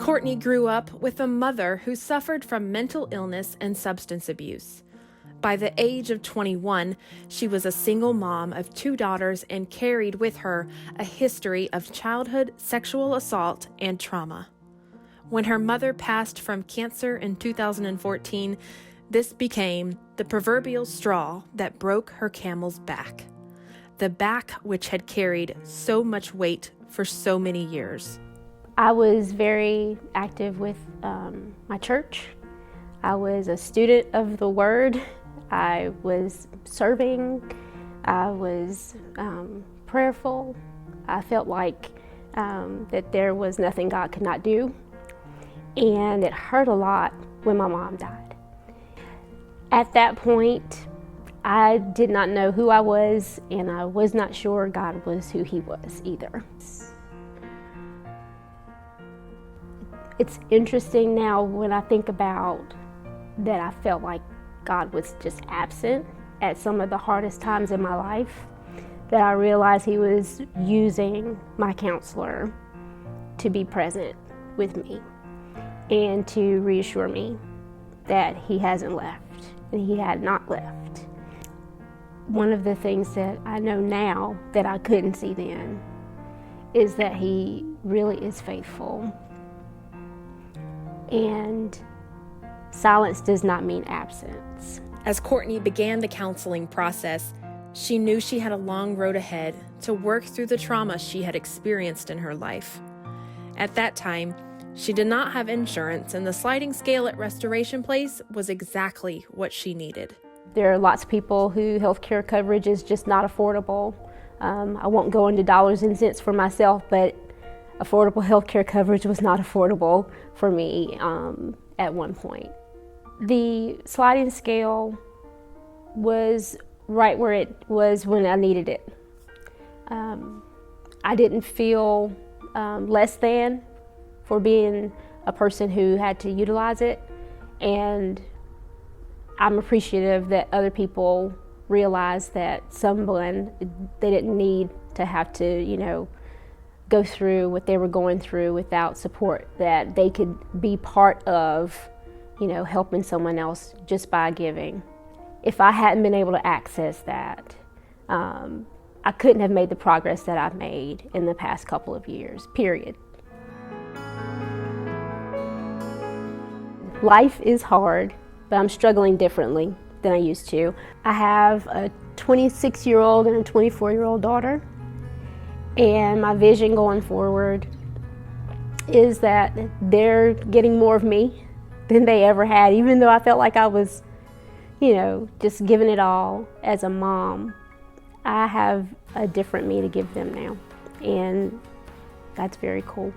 Courtney grew up with a mother who suffered from mental illness and substance abuse. By the age of 21, she was a single mom of 2 daughters and carried with her a history of childhood sexual assault and trauma. When her mother passed from cancer in 2014, this became the proverbial straw that broke her camel's back. The back which had carried so much weight for so many years. I was very active with my church. I was a student of the Word. I was serving. I was prayerful. I felt like that there was nothing God could not do. And it hurt a lot when my mom died. At that point, I did not know who I was, and I was not sure God was who He was either. It's interesting now when I think about that I felt like God was just absent at some of the hardest times in my life, that I realized He was using my counselor to be present with me and to reassure me that He hasn't left and He had not left. One of the things that I know now that I couldn't see then is that He really is faithful. And silence does not mean absence. As Courtney began the counseling process, she knew she had a long road ahead to work through the trauma she had experienced in her life. At that time, she did not have insurance, and the sliding scale at Restoration Place was exactly what she needed. There are lots of people who healthcare coverage is just not affordable. I won't go into dollars and cents for myself, but affordable healthcare coverage was not affordable for me at one point. The sliding scale was right where it was when I needed it. I didn't feel less than for being a person who had to utilize it, and I'm appreciative that other people realized that they didn't need to have to, go through what they were going through without support, that they could be part of, helping someone else just by giving. If I hadn't been able to access that, I couldn't have made the progress that I've made in the past couple of years, period. Life is hard, but I'm struggling differently than I used to. I have a 26-year-old and a 24-year-old daughter, and my vision going forward is that they're getting more of me than they ever had, even though I felt like I was, just giving it all as a mom. I have a different me to give them now, and that's very cool.